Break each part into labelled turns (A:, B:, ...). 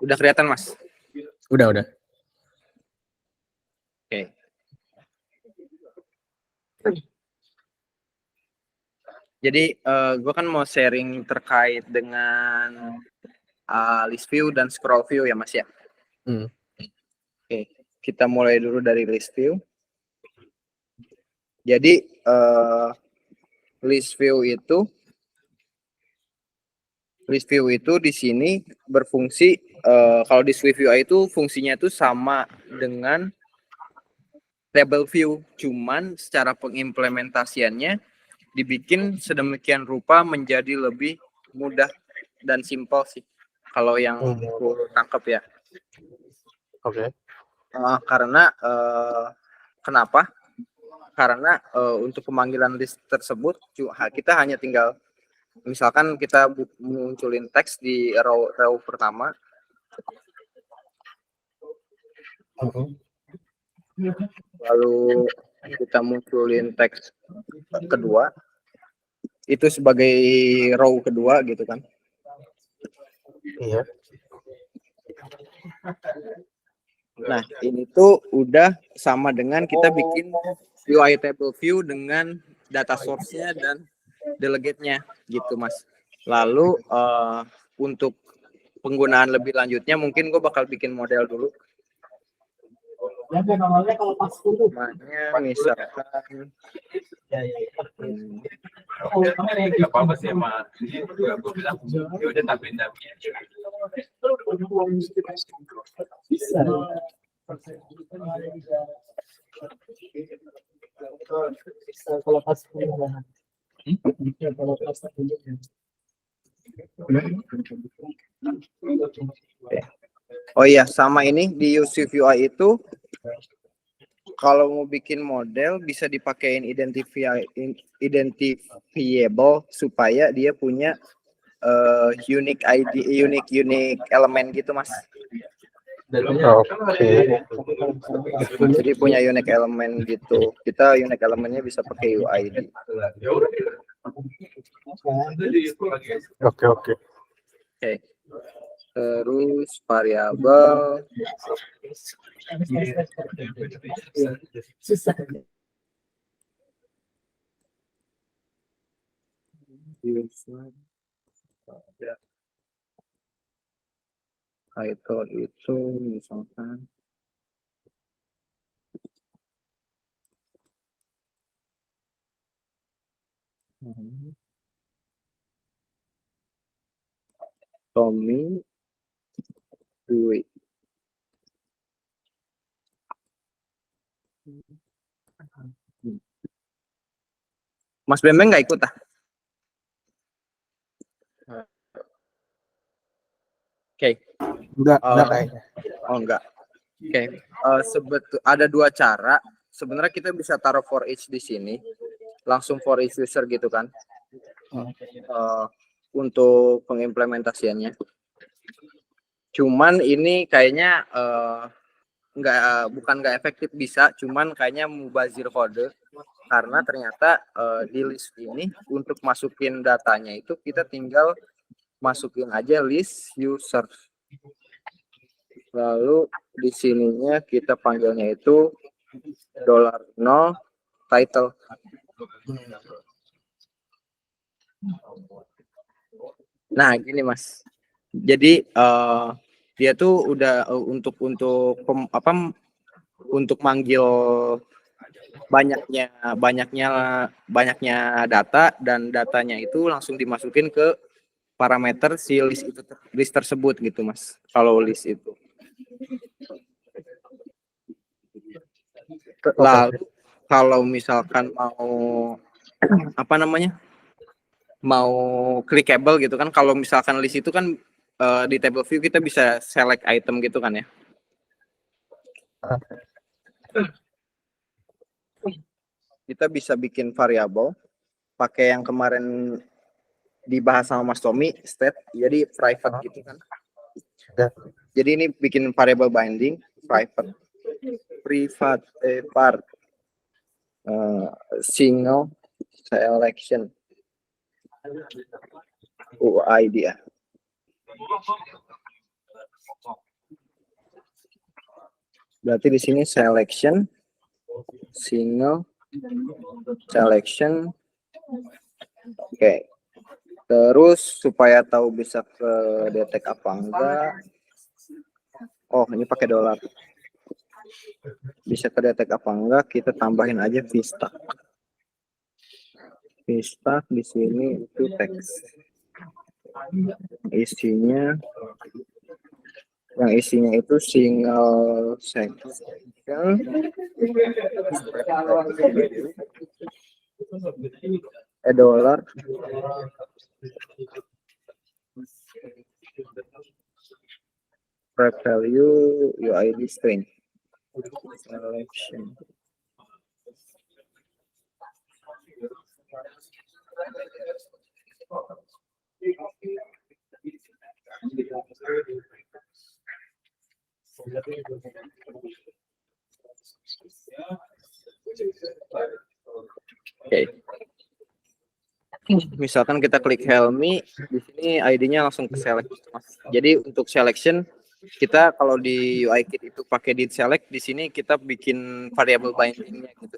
A: Udah kelihatan, Mas?
B: Udah.
A: Oke. Jadi gue kan mau sharing terkait dengan list view dan scroll view ya, Mas ya. Oke, kita mulai dulu dari list view. Jadi list view itu di sini berfungsi kalau di Swift UI itu fungsinya itu sama dengan table view, cuman secara pengimplementasiannya dibikin sedemikian rupa menjadi lebih mudah dan simpel sih kalau yang aku tangkap ya.
B: Oke.
A: Karena kenapa? Karena untuk pemanggilan list tersebut kita hanya tinggal misalkan kita munculin teks di row pertama, lalu kita munculin teks kedua itu sebagai row kedua gitu kan.
B: Iya.
A: Nah, ini tuh udah sama dengan kita bikin UI table view dengan data source-nya dan delegate-nya gitu, Mas. Lalu untuk penggunaan lebih lanjutnya mungkin gue bakal bikin model dulu.
C: Namanya kalau pas dulu.
A: Namanya misalkan
C: Apa sih sama gue bilang ya udah tambahin bisa. Kalau pas
A: oh iya, sama ini di Swift UI itu kalau mau bikin model bisa dipakein identifiable supaya dia punya unique ID, unique elemen gitu, Mas. Jadi punya unique elemen gitu. Kita unique elemennya bisa pakai UID.
B: Oke.
A: Terus variabel. Title itu misalkan Tommy Dwi. Mas Bembeng nggak ikut ah? Oke.
B: Enggak kayaknya.
A: Oh enggak. Oke. Ada dua cara. Sebenarnya kita bisa taruh for each di sini, langsung for each user gitu kan. Untuk pengimplementasiannya. Cuman ini kayaknya bukan nggak efektif bisa, cuman kayaknya mubazir kode karena ternyata di list ini untuk masukin datanya itu kita tinggal masukin aja list user, lalu di sininya kita panggilnya itu $0 title. Nah gini Mas, jadi dia tuh udah untuk manggil banyaknya data dan datanya itu langsung dimasukin ke parameter si list tersebut gitu Mas. Kalau list itu. Lalu kalau misalkan mau clickable gitu kan, kalau misalkan list itu kan di table view kita bisa select item gitu kan ya. Kita bisa bikin variabel pakai yang kemarin dibahas sama Mas Tommy, state, jadi private gitu kan. Jadi ini bikin variable binding private part single selection UID ya. Berarti di sini selection, single, selection. Oke. Terus supaya tahu bisa ke detect apa enggak. Oh, ini pakai dolar. Bisa ke detect apa enggak, kita tambahin aja vstack. Vstack di sini itu teks. Isinya itu single section $, wrap value UID string selection. Oke. Misalkan kita klik help me, di sini ID-nya langsung ke select. Jadi untuk selection kita kalau di UIKit itu pakai did select, di sini kita bikin variable binding-nya gitu.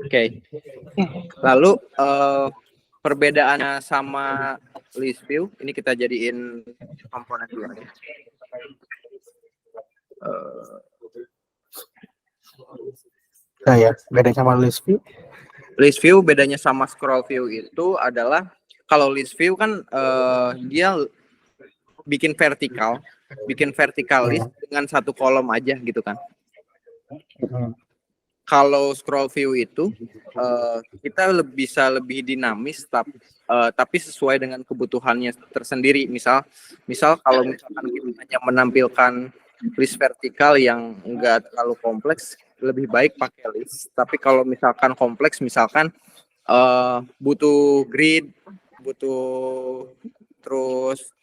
A: Oke. Lalu perbedaannya sama list view, ini kita jadiin komponen dulu aja.
B: Nah ya, beda sama list view.
A: List view bedanya sama scroll view itu adalah kalau list view kan dia bikin vertikal list dengan satu kolom aja gitu kan. Kalau scroll view itu kita bisa lebih dinamis tapi sesuai dengan kebutuhannya tersendiri. Misal kalau misalkan kita hanya menampilkan list vertikal yang enggak terlalu kompleks, lebih baik pakai list. Tapi kalau misalkan kompleks, misalkan butuh grid, butuh terus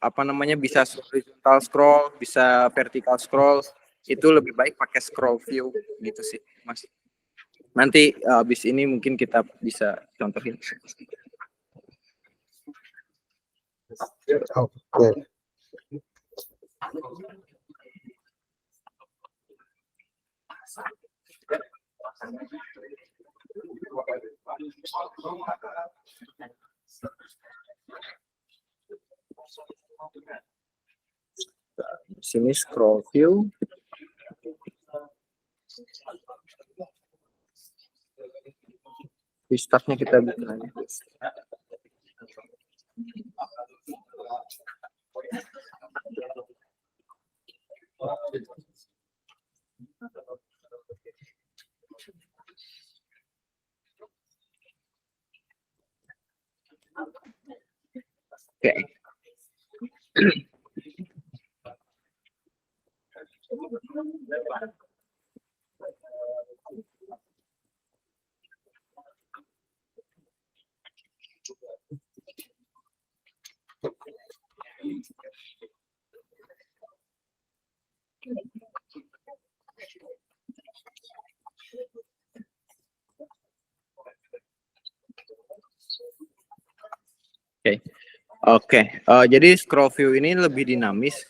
A: bisa horizontal scroll, bisa vertical scroll, itu lebih baik pakai scroll view gitu sih, Mas. Nanti habis ini mungkin kita bisa contohin.
B: Oke.
A: Di sini scroll view. Di startnya kita bikin aja. Oke. Oke. Jadi scroll view ini lebih dinamis.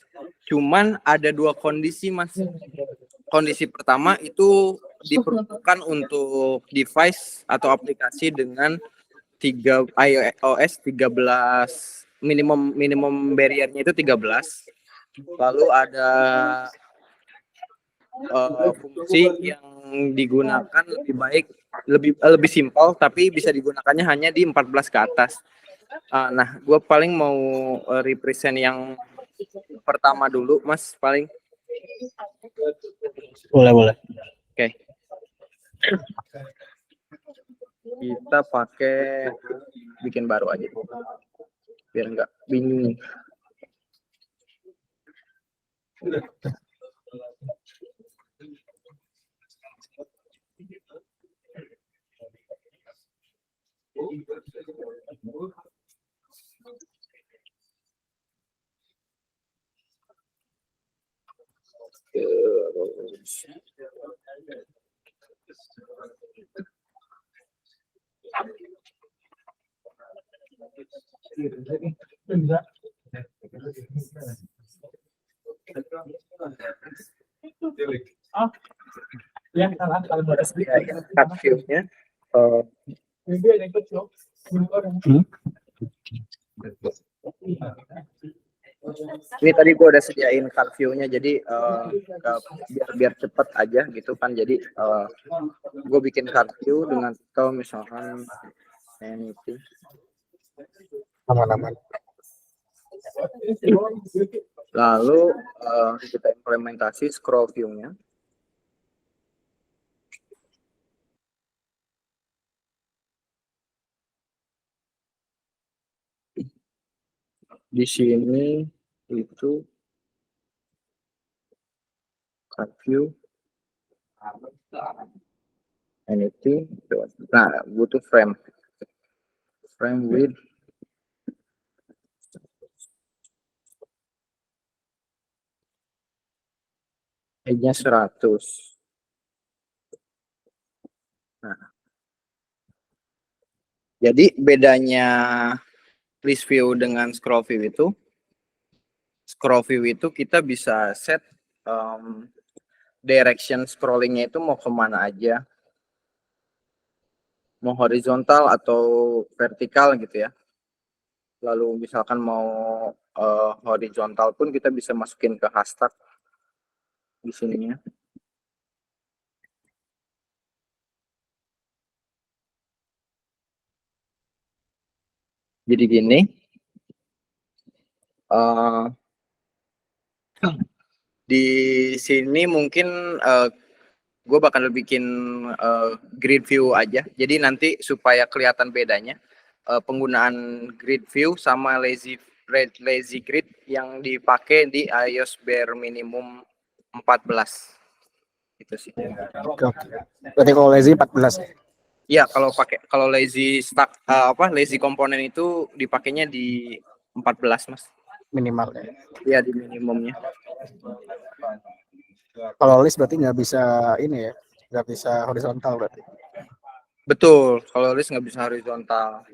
A: Cuman ada dua kondisi, Mas. Kondisi pertama itu diperuntukkan untuk device atau aplikasi dengan iOS 13, minimum barrier-nya itu 13. Lalu ada fungsi yang digunakan lebih simpel, tapi bisa digunakannya hanya di 14 ke atas. Nah, gue paling mau represent yang pertama dulu, Mas, paling.
B: Boleh.
A: Oke. Kita pakai bikin baru aja, biar nggak bingung.
D: Ya, kalau ada sedikit.
A: Ya, cut view-nya ini tadi gue udah sediain cut view-nya, jadi biar cepet aja gitu kan. Jadi gue bikin cut view dengan atau misalkan anything.
B: Aman-aman.
A: Lalu kita implementasi scroll view-nya. Di sini itu cut view, anything. Nah, butuh frame width edge-nya 100. Nah, jadi bedanya list view dengan scroll view itu kita bisa set direction scrollingnya itu mau kemana aja, mau horizontal atau vertikal gitu ya. Lalu misalkan mau horizontal pun kita bisa masukin ke hashtag di sininya. Jadi gini, di sini mungkin gue bakal bikin grid view aja. Jadi nanti supaya kelihatan bedanya penggunaan grid view sama lazy grid yang dipakai di iOS bare minimum 14. Itu sih.
B: Oke. Berarti kalau lazy 14 ya?
A: Iya, kalau lazy lazy komponen itu dipakainya di 14, Mas.
B: Minimal ya.
A: Iya, di minimumnya.
B: Kalau list berarti nggak bisa ini ya, nggak bisa horizontal berarti.
A: Betul, kalau list nggak bisa horizontal.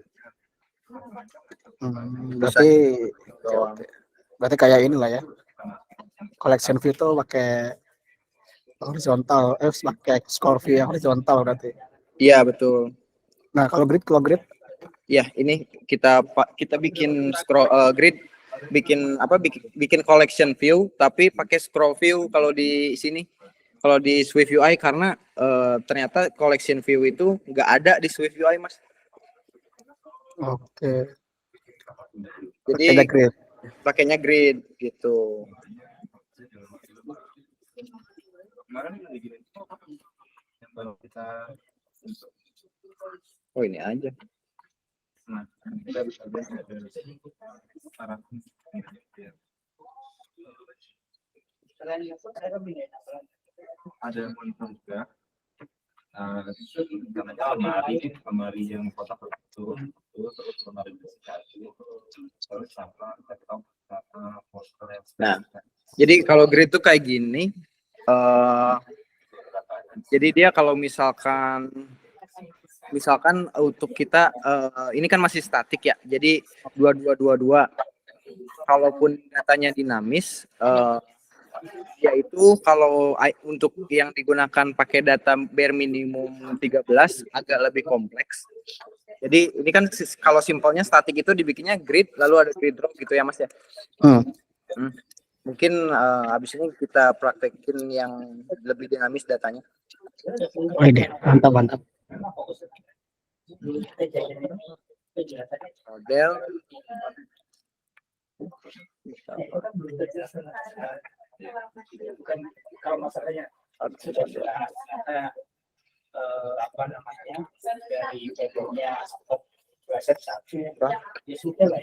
B: Berarti
A: Doang.
B: berarti kayak inilah ya. Collection view tuh pakai horizontal, pakai score view yang horizontal berarti.
A: Iya, betul.
B: Nah, kalau grid
A: Ya, ini kita bikin grid, bikin collection view tapi pakai scroll view kalau di sini. Kalau di Swift UI karena ternyata collection view itu nggak ada di Swift UI, Mas.
B: Oke.
A: Jadi
B: grid.
A: pakainya grid gitu. Oh, ini aja.
C: Nah, kita bisa lihat ada monitor juga. Lemari yang kotak itu terus lemari terus sama laptop poster yang.
A: Nah, jadi kalau grid tuh kayak gini. Jadi dia kalau misalkan untuk kita ini kan masih statik ya. Jadi 2222. Kalaupun datanya dinamis, yaitu kalau untuk yang digunakan pakai data bare minimum 13 agak lebih kompleks. Jadi ini kan kalau simpelnya statik itu dibikinnya grid lalu ada grid drop gitu ya, Mas ya. Mungkin habis ini kita praktekin yang lebih dinamis datanya.
B: Oh ini mantap.
A: Model
D: Kalau masalahnya apa namanya dari webnya website satu ya sudah lah.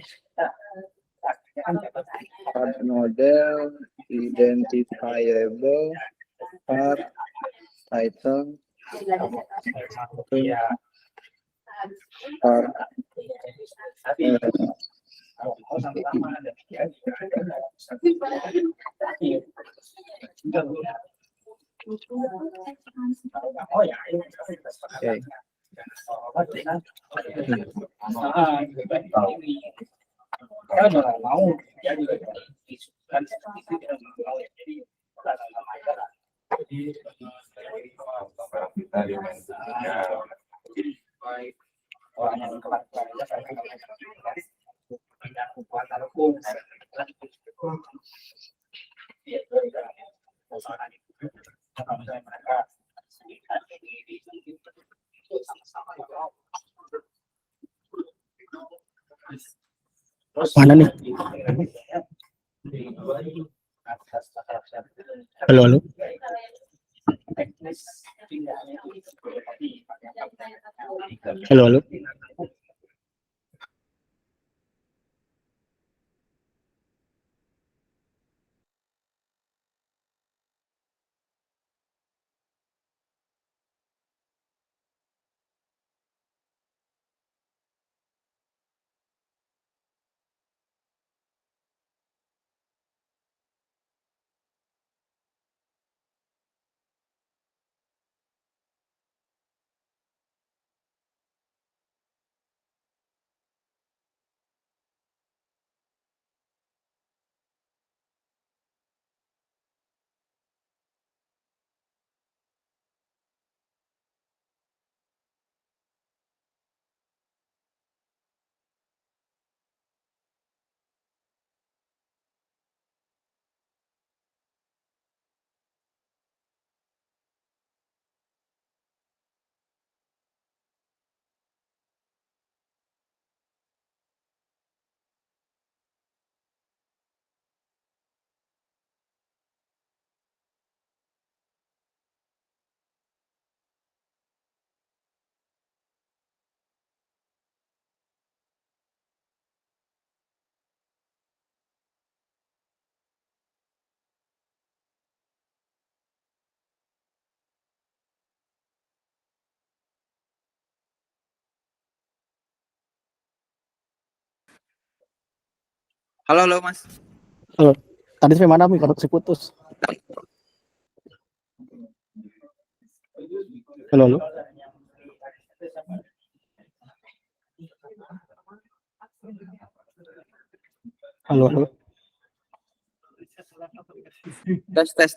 A: model identifiable part title part
D: Oh ya, mau dia juga kan seperti itu kita nggak mau ya. Jadi sama aja lah. Jadi
C: kita dimensinya
D: orang yang keluar aja karena tidak kekuatan hukum. Iya, kalau misalnya mereka
B: Mana nih? Halo, halo. Halo, halo.
A: Halo, halo Mas.
B: Halo. Tadi sampai mana, Mi? Kalau putus. Halo, halo. Halo, halo.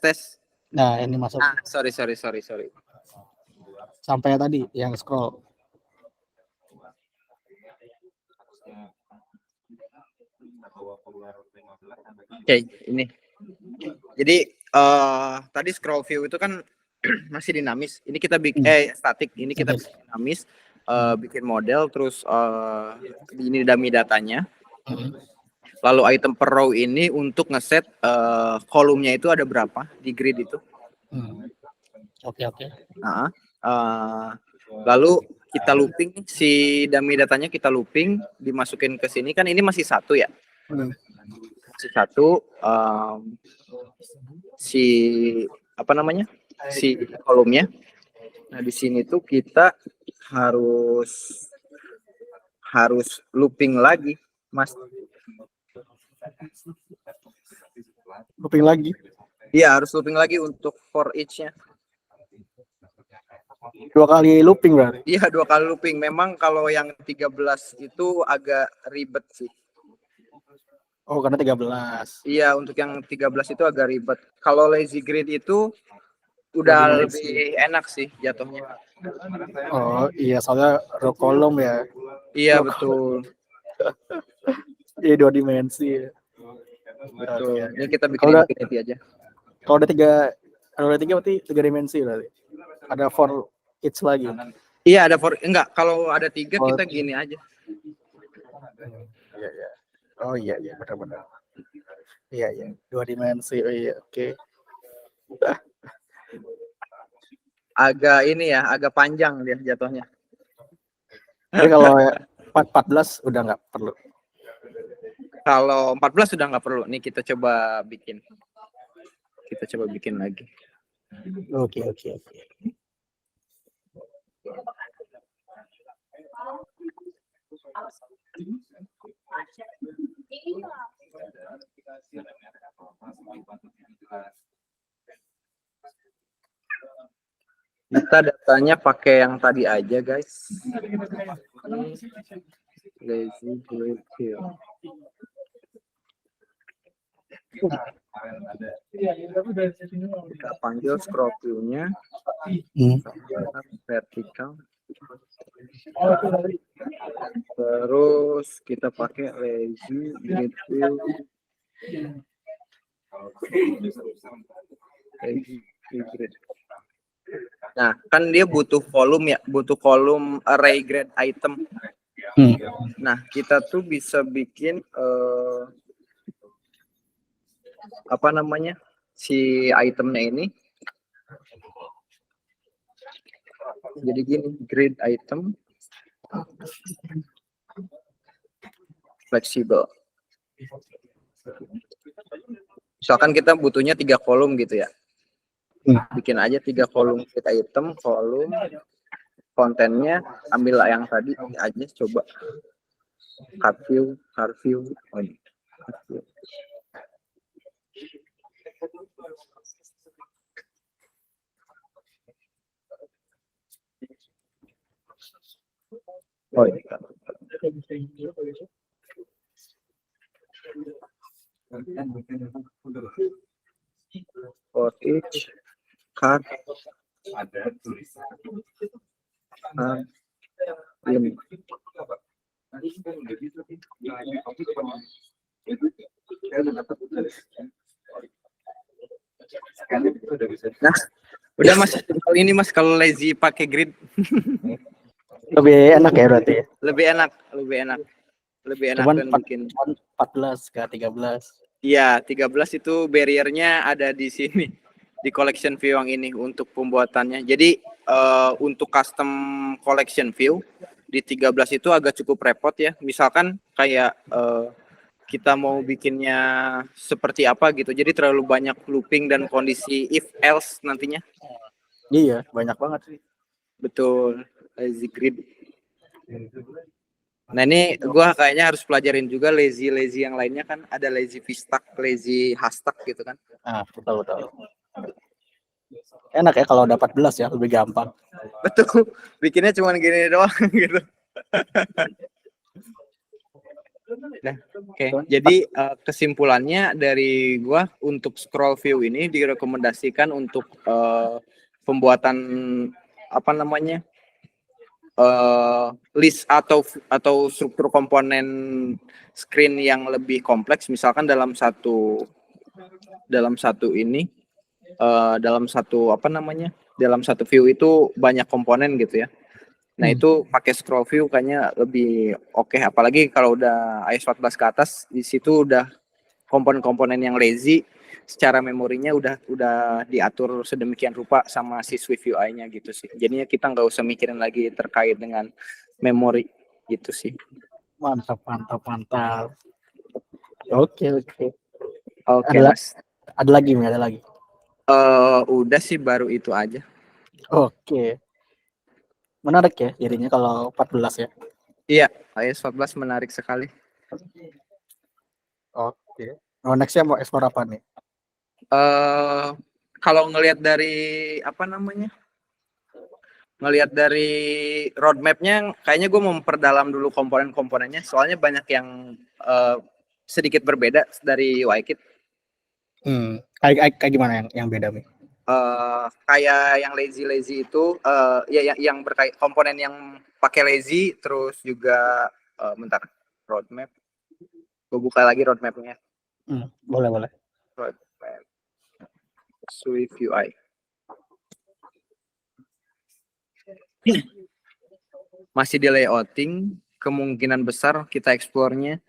A: Tes.
B: Nah, ini masuk.
A: Ah, sorry.
B: Sampai tadi yang scroll.
A: Oke, ini. Jadi tadi scroll view itu kan masih dinamis. Ini kita bikin statik. Ini kita bikin dinamis, bikin model, terus ini dummy datanya. Lalu item per row ini untuk ngeset kolumnya itu ada berapa di grid itu.
B: Oke.
A: Nah, lalu kita looping si dummy datanya, kita looping dimasukin ke sini, kan ini masih satu ya. Masih satu, si apa namanya, si kolomnya. Nah di sini tuh kita harus looping lagi, Mas.
B: Looping lagi.
A: Iya, harus looping lagi untuk for each-nya.
B: 2 kali looping berarti.
A: Iya, 2 kali looping. Memang kalau yang 13 itu agak ribet sih.
B: Oh, karena 13.
A: Iya, untuk yang 13 itu agak ribet. Kalau lazy grid itu udah lebih enak sih jatuhnya.
B: Oh iya, soalnya row column ya.
A: Iya, betul.
B: Iya, 2 dimensi.
A: Betul.
B: Oke.
A: Ini kita bikin
B: Kalau
A: infinity aja.
B: Kalau ada 3 berarti 3 dimensi berarti. Ada for each lagi.
A: Iya, ada for enggak, kalau ada 3 kita gini aja.
B: Iya. Oh iya benar. Iya. 2 dimensi. Oh iya, oke.
A: Agak ini ya, agak panjang dia jatuhnya.
B: Tapi kalau 14 udah nggak perlu.
A: Kalau 14 sudah nggak perlu. Nih kita coba bikin. Kita coba bikin lagi.
B: Oke.
A: Kita datanya pakai yang tadi aja, guys. Lazy grid view. Kita panggil scroll view-nya vertikal. Terus kita pakai lazy grid view. Lazy grid. Nah, kan dia butuh kolom ya, butuh kolom array grade item. Nah, kita tuh bisa bikin apa namanya si itemnya ini. Jadi gini, grid item fleksibel. Misalkan kita butuhnya 3 kolom gitu ya. Bikin aja 3 kolom grid item, kolom kontennya ambil yang tadi aja, coba cut view, oh ini. Cut view. Oh ini. For each card
C: Ada tulisan.
A: ini. Nah, udah Mas, kali ini Mas kalau lazy pakai grid
B: Lebih enak ya berarti ya.
A: lebih enak
B: Cuman
A: kan bikin.
B: 14 ke 13.
A: Iya, 13 itu barriernya ada di sini di collection view yang ini untuk pembuatannya. Jadi untuk custom collection view di 13 itu agak cukup repot ya. Misalkan kayak kita mau bikinnya seperti apa gitu. Jadi terlalu banyak looping dan kondisi if else nantinya.
B: Iya, banyak banget sih.
A: Betul, lazy grid. Nah ini gua kayaknya harus pelajarin juga lazy yang lainnya kan, ada lazy vstack, lazy hashtag gitu kan.
B: Ah, betul. Enak ya kalau dapat 14 ya, lebih gampang.
A: Betul, bikinnya cuma gini doang gitu. Nah, oke. Jadi kesimpulannya dari gua untuk scroll view ini direkomendasikan untuk pembuatan apa namanya list atau struktur komponen screen yang lebih kompleks. Misalkan dalam satu ini dalam satu view itu banyak komponen gitu ya. Nah itu pakai scroll view kayaknya lebih oke. Apalagi kalau udah iOS 14 ke atas, di situ udah komponen-komponen yang lazy, secara memorinya udah diatur sedemikian rupa sama si Swift UI-nya gitu sih. Jadinya kita nggak usah mikirin lagi terkait dengan memori gitu sih.
B: Mantap. Oke.
A: Oke,
B: Ada
A: Mas.
B: Ada lagi.
A: Udah sih baru itu aja.
B: Oke. Menarik ya jadinya kalau 14 ya.
A: Iya, iOS 14 menarik sekali.
B: Oke. Oh, nextnya mau ekspor apa nih?
A: Kalau ngelihat dari ngelihat dari roadmap-nya, kayaknya gue mau memperdalam dulu komponen-komponennya. Soalnya banyak yang sedikit berbeda dari UIKit.
B: Kayak gimana yang beda nih?
A: Kayak yang lazy itu, ya yang berkait komponen yang pakai lazy, terus juga bentar, roadmap. Gue buka lagi roadmap-nya.
B: Boleh.
A: Roadmap Swift UI. Masih di layouting, kemungkinan besar kita eksplornya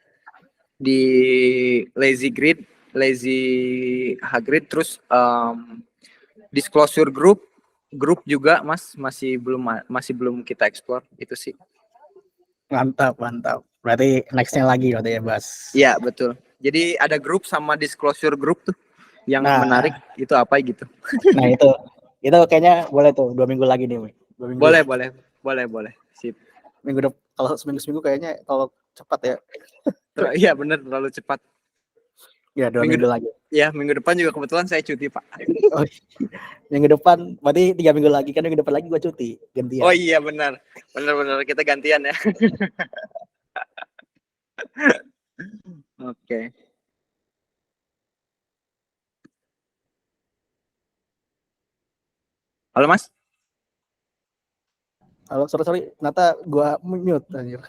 A: di lazy grid, lazy hgrid, terus disclosure group juga masih belum kita eksplor itu sih.
B: Mantap. Berarti nextnya lagi ya Bas.
A: Iya betul. Jadi ada grup sama disclosure group tuh yang menarik itu apa gitu.
B: Nah itu kayaknya boleh tuh 2 minggu lagi nih. 2 minggu.
A: Boleh. Sip.
B: Kalau seminggu kayaknya kalau cepat ya.
A: Iya benar, terlalu cepat.
B: Ya 2 minggu lagi.
A: Ya minggu depan juga kebetulan saya cuti Pak.
B: Oh, minggu depan berarti 3 minggu lagi, kan minggu depan lagi gua cuti gantian.
A: Oh iya benar kita gantian ya. Oke. Halo Mas.
B: Halo, sorry, Nata gua mute anjir.